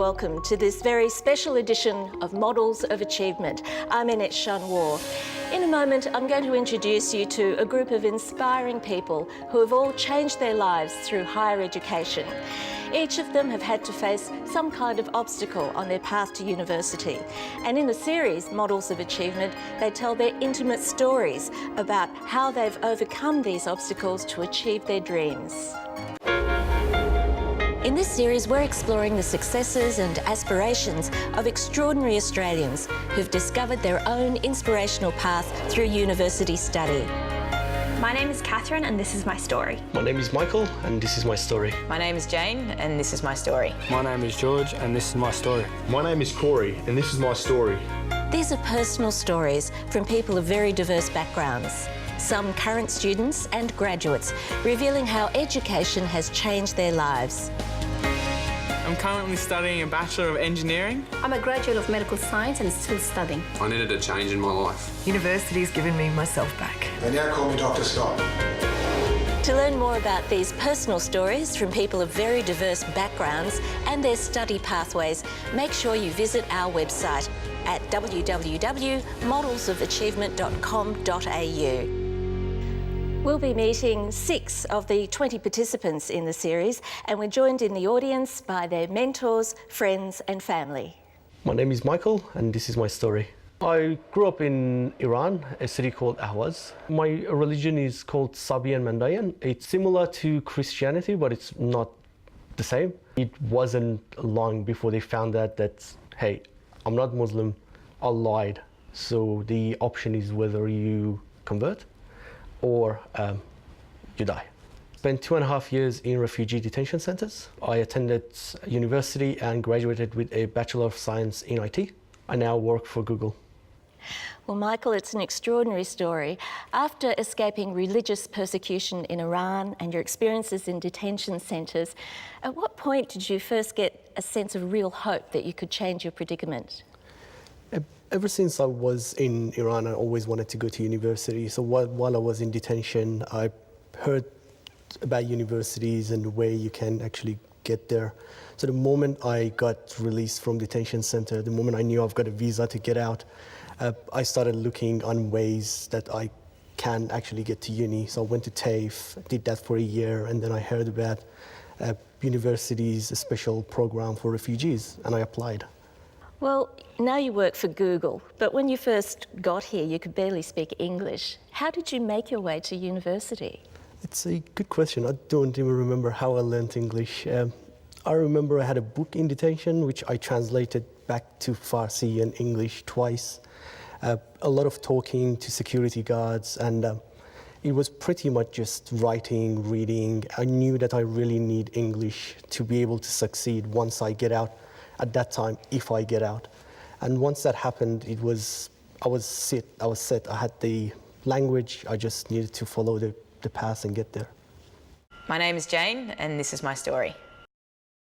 welcome to this very special edition of Models of Achievement. I'm Annette Shanwar. In a moment, I'm going to introduce you to a group of inspiring people who have all changed their lives through higher education. Each of them have had to face some kind of obstacle on their path to university. And in the series, Models of Achievement, they tell their intimate stories about how they've overcome these obstacles to achieve their dreams. In this series, we're exploring the successes and aspirations of extraordinary Australians who've discovered their own inspirational path through university study. My name is Catherine and this is my story. My name is Michael and this is my story. My name is Jane and this is my story. My name is George and this is my story. My name is Corey and this is my story. These are personal stories from people of very diverse backgrounds. Some current students and graduates, revealing how education has changed their lives. I'm currently studying a Bachelor of Engineering. I'm a graduate of medical science and still studying. I needed a change in my life. University's given me myself back. They now call me Dr. Scott. To learn more about these personal stories from people of very diverse backgrounds and their study pathways, make sure you visit our website at www.modelsofachievement.com.au. We'll be meeting 6 of the 20 participants in the series, and we're joined in the audience by their mentors, friends and family. My name is Michael and this is my story. I grew up in Iran, a city called Ahvaz. My religion is called Sabian Mandaean. It's similar to Christianity, but it's not the same. It wasn't long before they found out that, hey, I'm not Muslim, I lied. So the option is whether you convert or you die. Spent 2.5 years in refugee detention centers. I attended university and graduated with a Bachelor of Science in IT. I now work for Google. Well, Michael, it's an extraordinary story. After escaping religious persecution in Iran and your experiences in detention centres, at what point did you first get a sense of real hope that you could change your predicament? Ever since I was in Iran, I always wanted to go to university. So while I was in detention, I heard about universities and the way you can actually get there. So the moment I got released from detention center, the moment I knew I've got a visa to get out, I started looking on ways that I can actually get to uni. So I went to TAFE, did that for a year, and then I heard about university's special program for refugees, and I applied. Well, now you work for Google, but when you first got here, you could barely speak English. How did you make your way to university? It's a good question. I don't even remember how I learned English. I remember I had a book in detention, which I translated back to Farsi and English twice. A lot of talking to security guards, and it was pretty much just writing, reading. I knew that I really need English to be able to succeed once I get out. At that time, if I get out. And once that happened, I was set. I had the language, I just needed to follow the path and get there. My name is Jane and this is my story.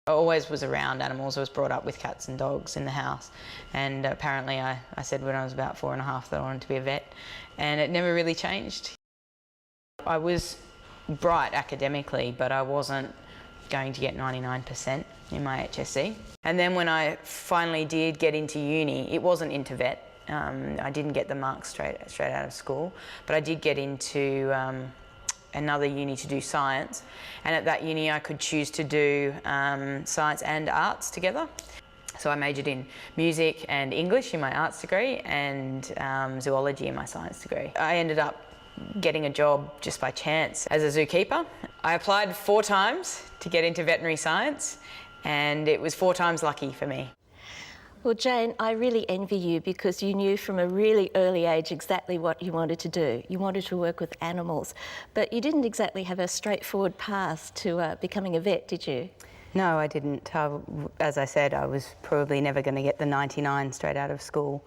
I always was around animals. I was brought up with cats and dogs in the house, and apparently I said when I was about 4.5 that I wanted to be a vet, and it never really changed. I was bright academically, but I wasn't going to get 99% in my HSC. And then when I finally did get into uni, it wasn't into vet. I didn't get the marks straight out of school, but I did get into another uni to do science. And at that uni I could choose to do science and arts together. So I majored in music and English in my arts degree and zoology in my science degree. I ended up getting a job just by chance as a zookeeper. I applied 4 times to get into veterinary science, and it was 4 times lucky for me. Well, Jane, I really envy you because you knew from a really early age exactly what you wanted to do. You wanted to work with animals, but you didn't exactly have a straightforward path to becoming a vet, did you? No, I didn't. As I said, I was probably never going to get the 99 straight out of school,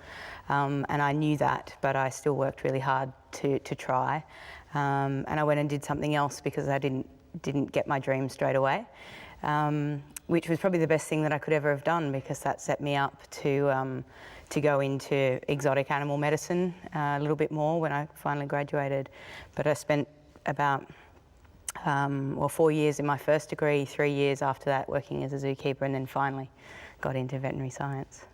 and I knew that, but I still worked really hard to try. And I went and did something else because I didn't get my dream straight away, which was probably the best thing that I could ever have done because that set me up to go into exotic animal medicine a little bit more when I finally graduated. But I spent about 4 years in my first degree, 3 years after that working as a zookeeper, and then finally got into veterinary science.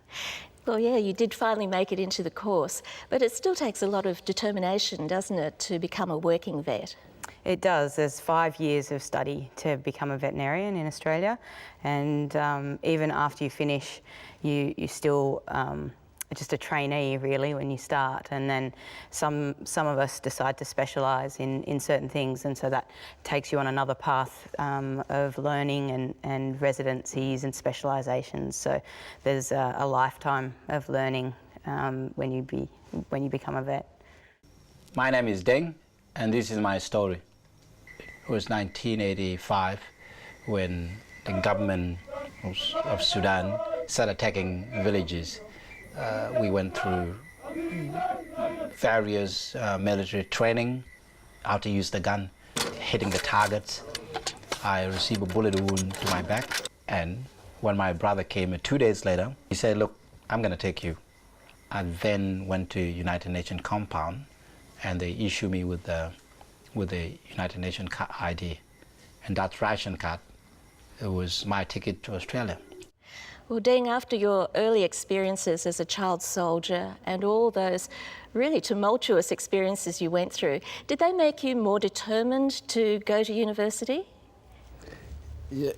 Well, yeah, you did finally make it into the course, but it still takes a lot of determination, doesn't it, to become a working vet? It does. There's 5 years of study to become a veterinarian in Australia, and even after you finish, you still just a trainee really when you start, and then some of us decide to specialise in certain things, and so that takes you on another path of learning and residencies and specialisations. So there's a lifetime of learning when you become a vet. My name is Deng, and this is my story. It was 1985 when the government of Sudan started attacking villages. We went through various military training, how to use the gun, hitting the targets. I received a bullet wound to my back, and when my brother came 2 days later, he said, "Look, I'm going to take you." I then went to United Nations compound, and they issued me with the United Nations ID, and that ration card, it was my ticket to Australia. Well, Deng, after your early experiences as a child soldier and all those really tumultuous experiences you went through, did they make you more determined to go to university? Yeah,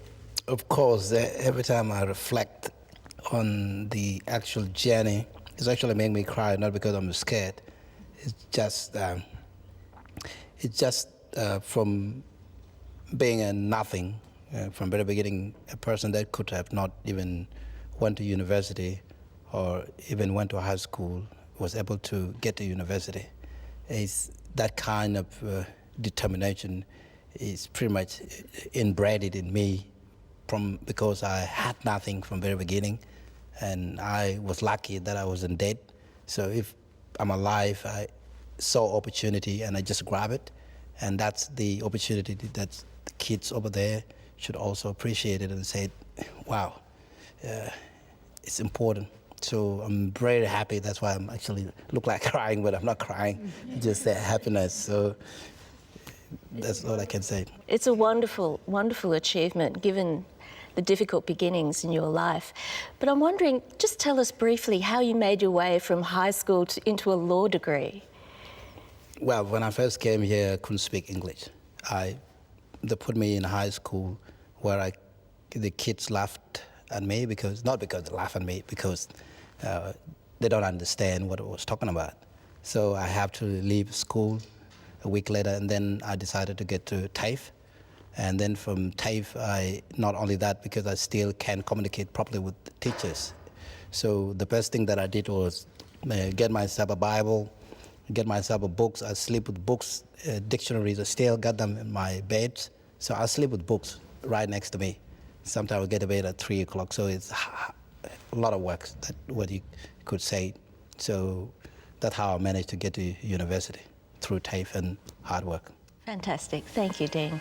of course. Every time I reflect on the actual journey, it's actually making me cry, not because I'm scared. It's just from being a nothing, from very beginning, a person that could have not even went to university or even went to high school was able to get to university. It's that kind of determination is pretty much inbred in me because I had nothing from very beginning, and I was lucky that I wasn't dead. So if I'm alive, I saw opportunity and I just grab it, and that's the opportunity that the kids over there should also appreciate it and say, wow, it's important. So I'm very happy. That's why I'm actually look like crying, but I'm not crying. Just that happiness. So that's all I can say. It's a wonderful, wonderful achievement given the difficult beginnings in your life. But I'm wondering, just tell us briefly how you made your way from high school into a law degree. Well, when I first came here, I couldn't speak English. They put me in high school where the kids laughed at me, not because they laugh at me, because they don't understand what I was talking about. So I have to leave school a week later, and then I decided to get to TAFE. And then from TAFE, not only that, because I still can't communicate properly with the teachers. So the best thing that I did was get myself a Bible, get myself a books. I sleep with books, dictionaries. I still got them in my bed. So I sleep with books right next to me. Sometimes I get to bed at 3 o'clock. So it's a lot of work, that's what you could say. So that's how I managed to get to university, through TAFE and hard work. Fantastic. Thank you, Deng.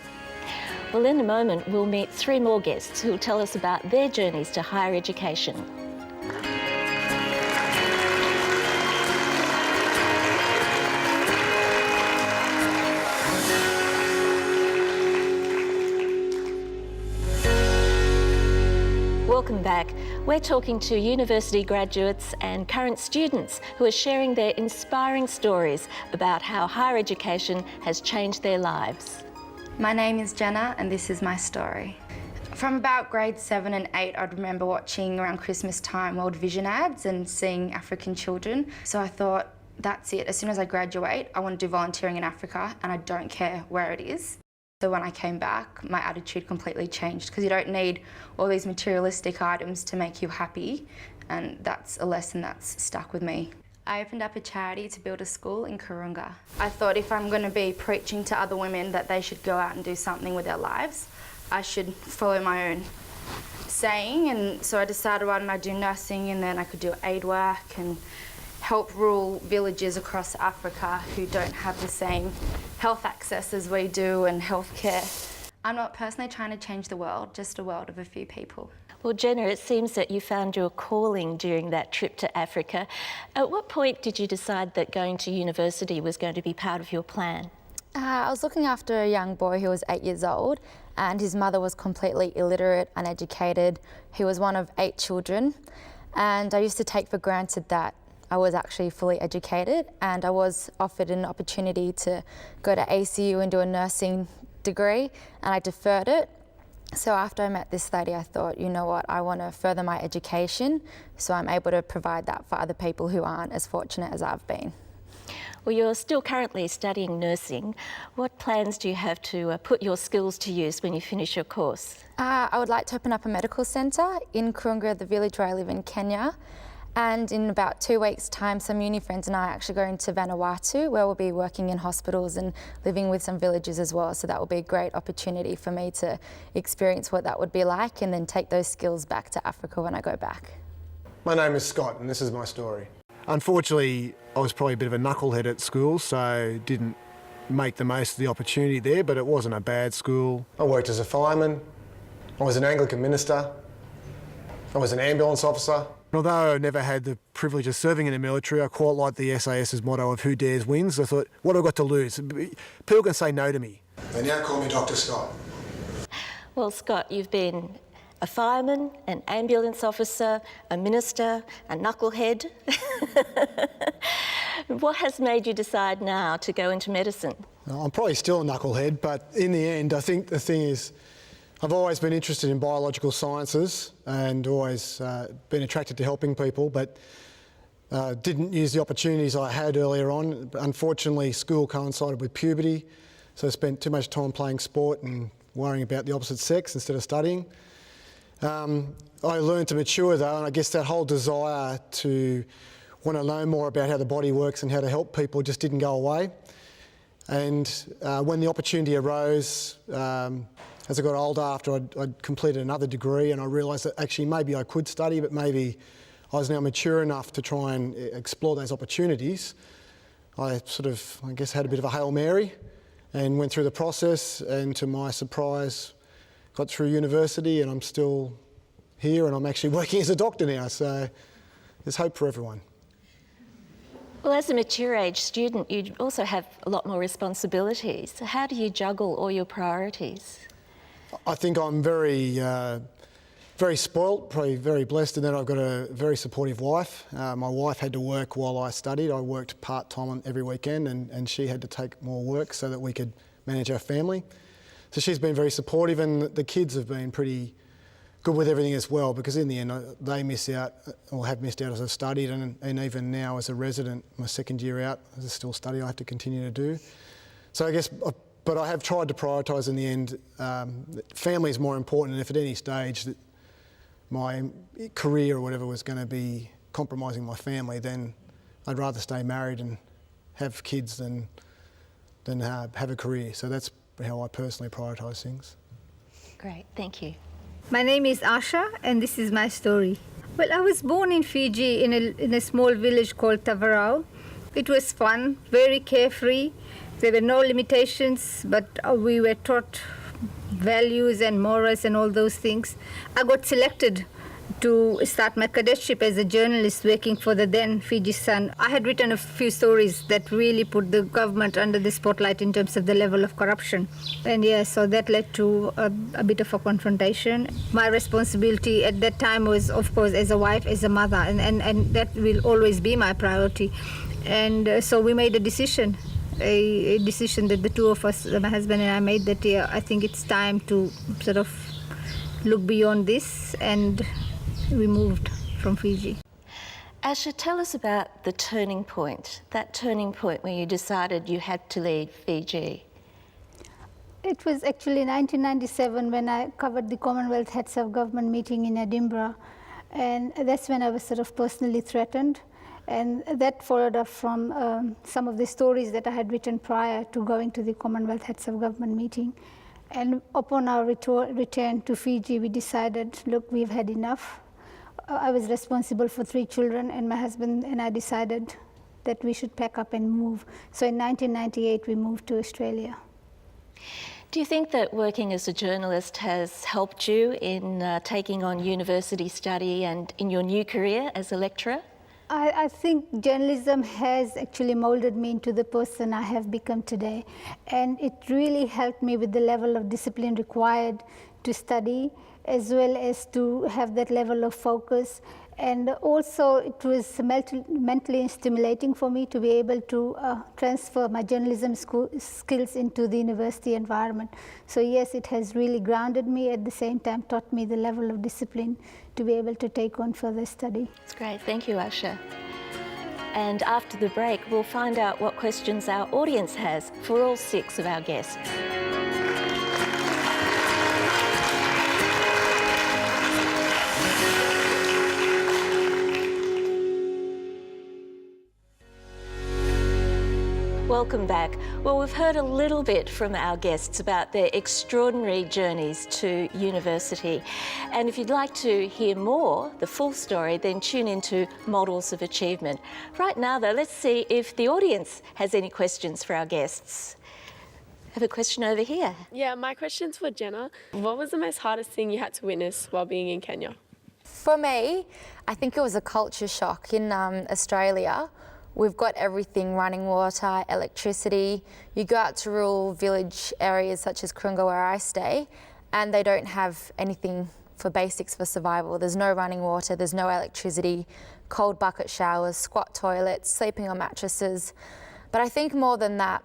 Well, in a moment, we'll meet 3 more guests who will tell us about their journeys to higher education. Welcome back. We're talking to university graduates and current students who are sharing their inspiring stories about how higher education has changed their lives. My name is Jenna, and this is my story. From about grade 7 and 8, I'd remember watching around Christmas time World Vision ads and seeing African children. So I thought, that's it. As soon as I graduate, I want to do volunteering in Africa, and I don't care where it is. So when I came back, my attitude completely changed, because you don't need all these materialistic items to make you happy, and that's a lesson that's stuck with me. I opened up a charity to build a school in Kurunga. I thought if I'm going to be preaching to other women that they should go out and do something with their lives, I should follow my own saying, and so I decided why don't I do nursing, and then I could do aid work and help rural villages across Africa who don't have the same health access as we do and healthcare. I'm not personally trying to change the world, just a world of a few people. Well, Jenna, it seems that you found your calling during that trip to Africa. At what point did you decide that going to university was going to be part of your plan? I was looking after a young boy who was 8 years old, and his mother was completely illiterate, uneducated. He was one of 8 children, and I used to take for granted that I was actually fully educated, and I was offered an opportunity to go to ACU and do a nursing degree, and I deferred it. So after I met this lady, I thought, you know what, I want to further my education so I'm able to provide that for other people who aren't as fortunate as I've been. Well, you're still currently studying nursing. What plans do you have to put your skills to use when you finish your course? I would like to open up a medical centre in Kurunga, the village where I live in Kenya. And in about 2 weeks' time, some uni friends and I are actually going to Vanuatu, where we'll be working in hospitals and living with some villages as well. So that will be a great opportunity for me to experience what that would be like and then take those skills back to Africa when I go back. My name is Scott and this is my story. Unfortunately, I was probably a bit of a knucklehead at school, so didn't make the most of the opportunity there, but it wasn't a bad school. I worked as a fireman, I was an Anglican minister, I was an ambulance officer. Although I never had the privilege of serving in the military, I quite like the SAS's motto of who dares wins. I thought, what have I got to lose? People can say no to me. They now call me Dr. Scott. Well, Scott, you've been a fireman, an ambulance officer, a minister, a knucklehead. What has made you decide now to go into medicine? I'm probably still a knucklehead, but in the end, I think the thing is, I've always been interested in biological sciences and always been attracted to helping people, but didn't use the opportunities I had earlier on. Unfortunately, school coincided with puberty, so I spent too much time playing sport and worrying about the opposite sex instead of studying. I learned to mature though, and I guess that whole desire to want to know more about how the body works and how to help people just didn't go away. And when the opportunity arose, as I got older, after I'd completed another degree, and I realised that actually maybe I could study, but maybe I was now mature enough to try and explore those opportunities. I sort of, I guess, had a bit of a Hail Mary and went through the process, and to my surprise, got through university, and I'm still here, and I'm actually working as a doctor now, so there's hope for everyone. Well, as a mature age student, you also have a lot more responsibilities. So how do you juggle all your priorities? I think I'm very spoilt, probably very blessed in that I've got a very supportive wife. My wife had to work while I studied. I worked part-time on every weekend, and she had to take more work so that we could manage our family. So she's been very supportive, and the kids have been pretty good with everything as well, because in the end they miss out, or have missed out as I've studied, and even now as a resident, my second year out, as a still study I have to continue to do. So I guess, but I have tried to prioritise in the end. Family is more important, and if at any stage that my career or whatever was going to be compromising my family, then I'd rather stay married and have kids than have a career. So that's how I personally prioritise things. Great, thank you. My name is Asha, and this is my story. Well, I was born in Fiji in a small village called Tavarau. It was fun, very carefree. There were no limitations, but we were taught values and morals and all those things. I got selected to start my cadetship as a journalist working for the then Fiji Sun. I had written a few stories that really put the government under the spotlight in terms of the level of corruption. And yeah, so that led to a bit of a confrontation. My responsibility at that time was, of course, as a wife, as a mother, and that will always be my priority. And so we made a decision that the two of us, my husband and I, made that, yeah, I think it's time to sort of look beyond this, and we moved from Fiji. Asha, tell us about the turning point, that turning point where you decided you had to leave Fiji. It was actually 1997 when I covered the Commonwealth Heads of Government meeting in Edinburgh, and that's when I was sort of personally threatened. And that followed up from some of the stories that I had written prior to going to the Commonwealth Heads of Government meeting. And upon our return to Fiji, we decided, look, we've had enough. I was responsible for 3 children, and my husband and I decided that we should pack up and move. So in 1998, we moved to Australia. Do you think that working as a journalist has helped you in taking on university study and in your new career as a lecturer? I think journalism has actually molded me into the person I have become today. And it really helped me with the level of discipline required to study, as well as to have that level of focus. And also it was mentally stimulating for me to be able to transfer my journalism skills into the university environment. So yes, it has really grounded me, at the same time taught me the level of discipline to be able to take on further study. That's great, thank you, Asha. And after the break, we'll find out what questions our audience has for all 6 of our guests. Welcome back. Well, we've heard a little bit from our guests about their extraordinary journeys to university. And if you'd like to hear more, the full story, then tune into Models of Achievement. Right now, though, let's see if the audience has any questions for our guests. I have a question over here. Yeah, my question's for Jenna. What was the most hardest thing you had to witness while being in Kenya? For me, I think it was a culture shock. In Australia, we've got everything, running water, electricity. You go out to rural village areas such as Kurunga where I stay, and they don't have anything for basics for survival. There's no running water, there's no electricity, cold bucket showers, squat toilets, sleeping on mattresses. But I think more than that,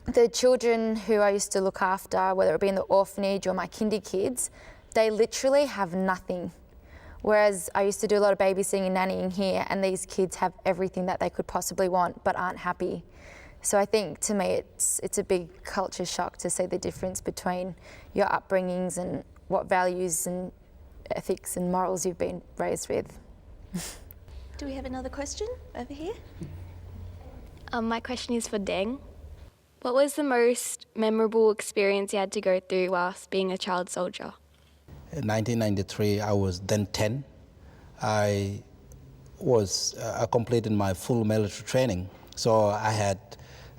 the children who I used to look after, whether it be in the orphanage or my kindy kids, they literally have nothing. Whereas I used to do a lot of babysitting and nannying here, and these kids have everything that they could possibly want but aren't happy. So I think to me it's a big culture shock to see the difference between your upbringings and what values and ethics and morals you've been raised with. Do we have another question over here? My question is for Deng. What was the most memorable experience you had to go through whilst being a child soldier? In 1993, I was then 10. I completed my full military training. So I had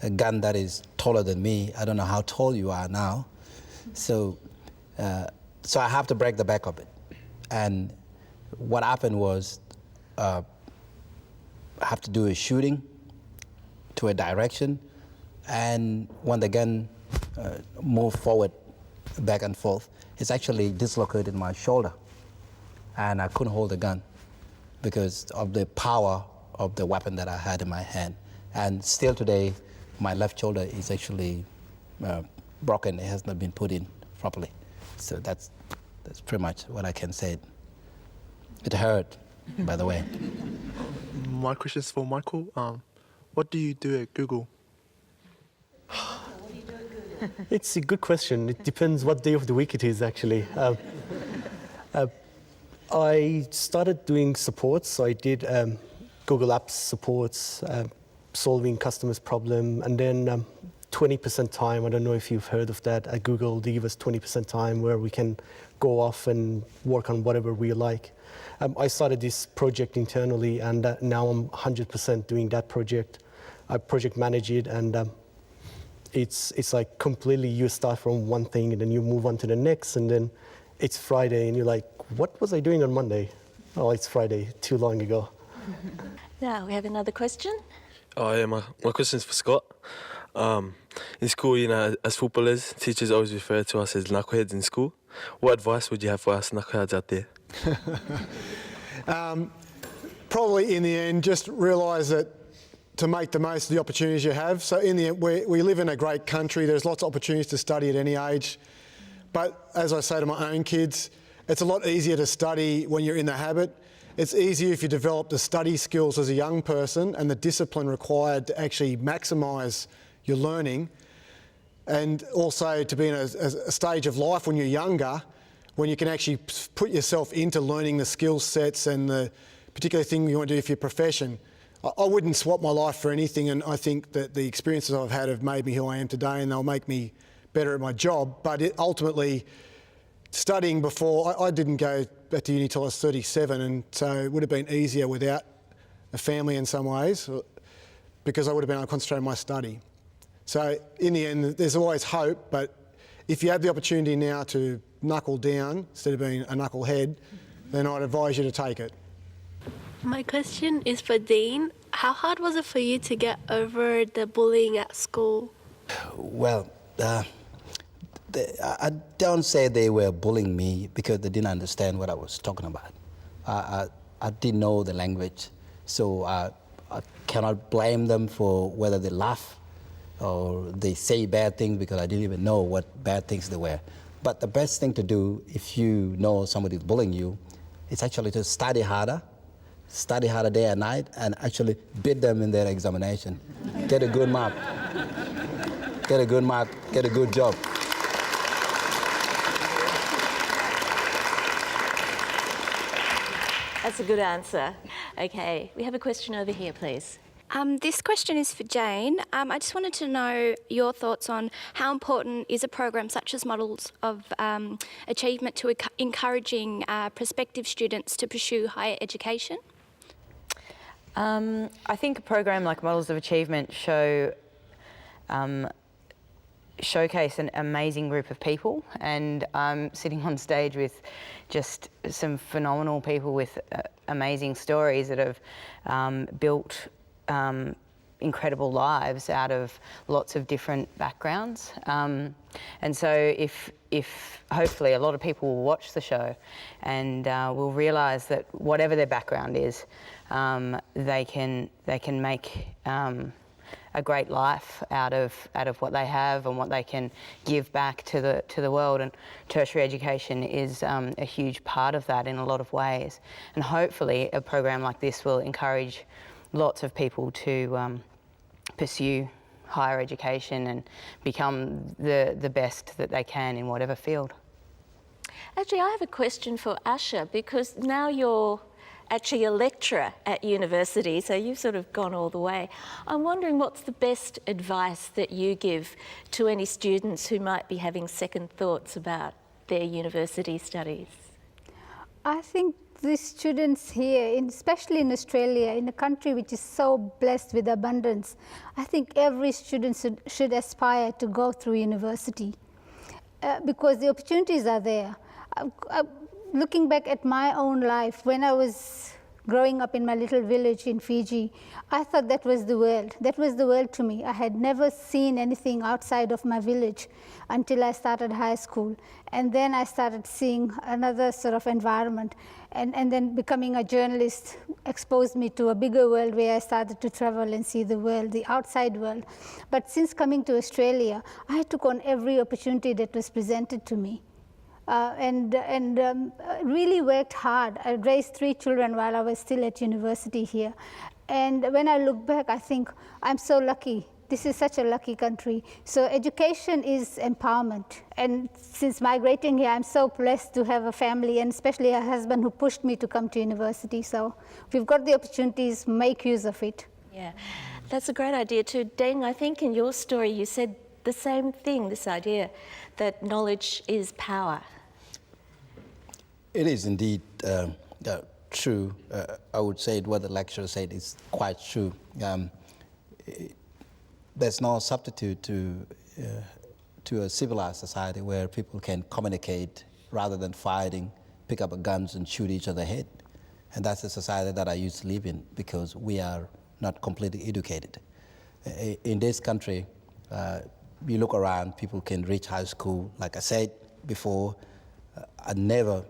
a gun that is taller than me. I don't know how tall you are now. So I have to break the back of it. And what happened was I have to do a shooting to a direction. And when the gun moved forward, back and forth, it's actually dislocated my shoulder. And I couldn't hold the gun because of the power of the weapon that I had in my hand. And still today, my left shoulder is actually broken. It has not been put in properly. So that's pretty much what I can say. It hurt, by the way. My question is for Michael. What do you do at Google? It's a good question. It depends what day of the week it is, actually. I started doing supports. So I did Google Apps supports, solving customers' problem, and then 20% time. I don't know if you've heard of that. At Google, they give us 20% time where we can go off and work on whatever we like. I started this project internally, and now I'm 100% doing that project. I project manage it, and it's like completely you start from one thing and then you move on to the next, and then it's Friday and you're like, what was I doing on Monday? Oh, it's Friday, too long ago. Now we have another question. Oh yeah, my question is for Scott. In school, you know, as footballers, teachers always refer to us as knuckleheads in school. What advice would you have for us knuckleheads out there? Probably in the end, just realise that to make the most of the opportunities you have. So in the end, we live in a great country. There's lots of opportunities to study at any age. But as I say to my own kids, it's a lot easier to study when you're in the habit. It's easier if you develop the study skills as a young person and the discipline required to actually maximise your learning. And also to be in a stage of life when you're younger, when you can actually put yourself into learning the skill sets and the particular thing you want to do for your profession. I wouldn't swap my life for anything, and I think that the experiences I've had have made me who I am today, and they'll make me better at my job. But ultimately, studying before, I didn't go back to uni till I was 37, and so it would have been easier without a family in some ways, because I would have been able to concentrate on my study. So in the end, there's always hope, but if you have the opportunity now to knuckle down instead of being a knucklehead, then I'd advise you to take it. My question is for Dean. How hard was it for you to get over the bullying at school? Well, I don't say they were bullying me because they didn't understand what I was talking about. I didn't know the language, so I cannot blame them for whether they laugh or they say bad things because I didn't even know what bad things they were. But the best thing to do if you know somebody is bullying you is actually to study harder day and night, and actually beat them in their examination. Get a good mark. Get a good mark, get a good job. That's a good answer. Okay, we have a question over here, please. This question is for Jane. I just wanted to know your thoughts on how important is a program such as Models of Achievement to encouraging prospective students to pursue higher education? I think a program like Models of Achievement showcase an amazing group of people, and I'm sitting on stage with just some phenomenal people with amazing stories that have built incredible lives out of lots of different backgrounds. And so if hopefully a lot of people will watch the show and will realise that whatever their background is, they can make a great life out of what they have and what they can give back to the world. And tertiary education is a huge part of that in a lot of ways. And hopefully a program like this will encourage lots of people to pursue higher education and become the best that they can in whatever field. Actually, I have a question for Asha, because now you're actually a lecturer at university, so you've sort of gone all the way. I'm wondering what's the best advice that you give to any students who might be having second thoughts about their university studies? I think the students here, especially in Australia, in a country which is so blessed with abundance, I think every student should aspire to go through university because the opportunities are there. Looking back at my own life, when I was growing up in my little village in Fiji, I thought that was the world. That was the world to me. I had never seen anything outside of my village until I started high school. And then I started seeing another sort of environment. And then becoming a journalist exposed me to a bigger world where I started to travel and see the world, the outside world. But since coming to Australia, I took on every opportunity that was presented to me. Really worked hard. I raised 3 children while I was still at university here. And when I look back, I think I'm so lucky. This is such a lucky country. So education is empowerment. And since migrating here, I'm so blessed to have a family and especially a husband who pushed me to come to university. So we've got the opportunities, make use of it. Yeah, that's a great idea too. Deng, I think in your story you said the same thing, this idea that knowledge is power. It is indeed true. I would say what the lecturer said is quite true. There's no substitute to a civilized society where people can communicate rather than fighting, pick up guns and shoot each other head. And that's the society that I used to live in because we are not completely educated. In this country, you look around, people can reach high school. Like I said before, I never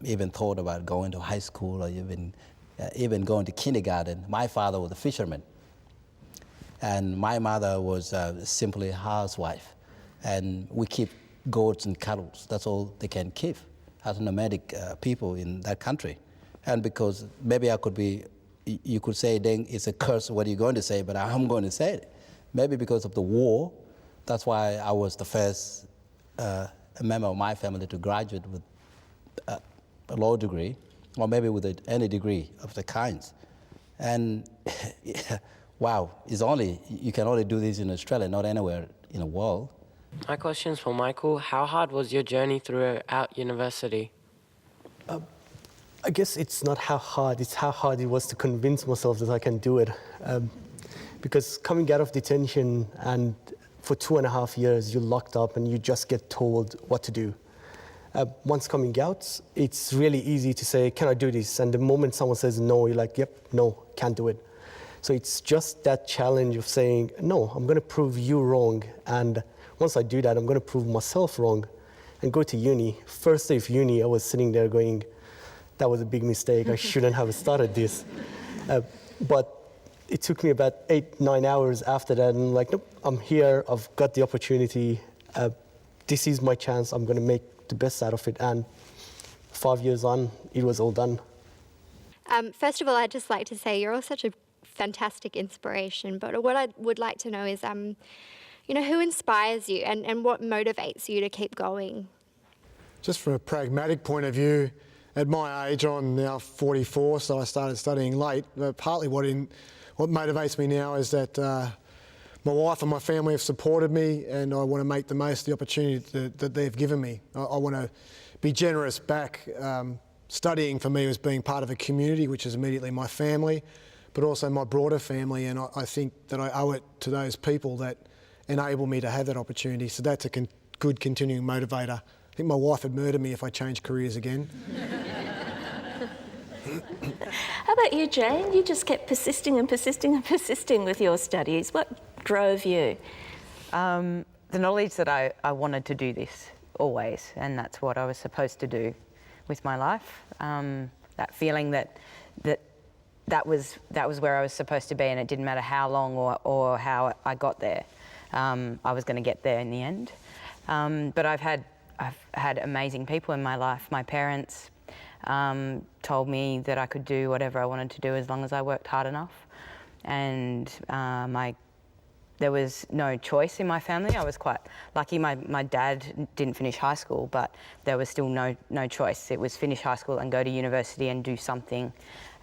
even thought about going to high school or even going to kindergarten. My father was a fisherman, and my mother was simply a housewife. And we keep goats and cattle. That's all they can keep as nomadic people in that country. And because maybe I could be, you could say, then it's a curse, what are you going to say? But I'm going to say it. Maybe because of the war, that's why I was the first member of my family to graduate with a law degree, or maybe with any degree of the kinds. And wow, you can only do this in Australia, not anywhere in the world. My question's for Michael. How hard was your journey throughout university? I guess it's not how hard, it's how hard it was to convince myself that I can do it. Because coming out of detention and for 2.5 years, you're locked up and you just get told what to do. Once coming out, it's really easy to say, can I do this? And the moment someone says no, you're like, yep, no, can't do it. So it's just that challenge of saying, no, I'm going to prove you wrong. And once I do that, I'm going to prove myself wrong and go to uni. First day of uni, I was sitting there going, that was a big mistake. I shouldn't have started this. But it took me about 8-9 hours after that. And I'm like, nope, I'm here. I've got the opportunity. This is my chance. I'm going to make the best out of it. And 5 years on, it was all done. First of all, I'd just like to say you're all such a fantastic inspiration. But what I would like to know is, who inspires you and what motivates you to keep going? Just from a pragmatic point of view, at my age, I'm now 44, so I started studying late. But partly what motivates me now is that my wife and my family have supported me, and I want to make the most of the opportunity that they've given me. I want to be generous back. Studying for me was being part of a community, which is immediately my family, but also my broader family, and I think that I owe it to those people that enable me to have that opportunity. So that's a good continuing motivator. I think my wife would murder me if I changed careers again. How about you, Jane? You just kept persisting and persisting and persisting with your studies. What drove you? The knowledge that I wanted to do this always, and that's what I was supposed to do with my life. That feeling that was where I was supposed to be, and it didn't matter how long or how I got there. I was going to get there in the end. But I've had amazing people in my life. My parents told me that I could do whatever I wanted to do as long as I worked hard enough. And there was no choice in my family. I was quite lucky. My dad didn't finish high school, but there was still no choice. It was finish high school and go to university and do something.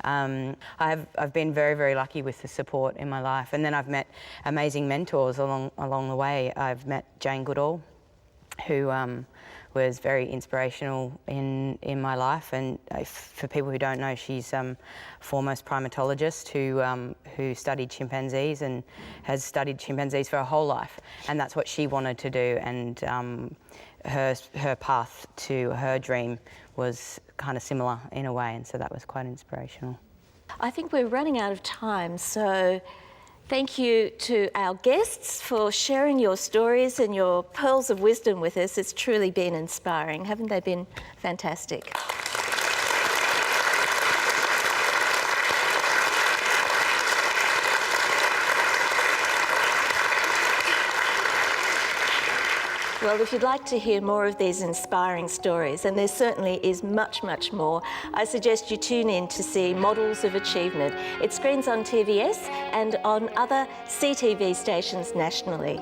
I've been very, very lucky with the support in my life. And then I've met amazing mentors along the way. I've met Jane Goodall, who was very inspirational in my life. And for people who don't know, she's foremost primatologist who studied chimpanzees and has studied chimpanzees for her whole life. And that's what she wanted to do. And her path to her dream was kind of similar in a way. And so that was quite inspirational. I think we're running out of time, so thank you to our guests for sharing your stories and your pearls of wisdom with us. It's truly been inspiring. Haven't they been fantastic? Well, if you'd like to hear more of these inspiring stories, and there certainly is much, much more, I suggest you tune in to see Models of Achievement. It screens on TVS and on other CTV stations nationally.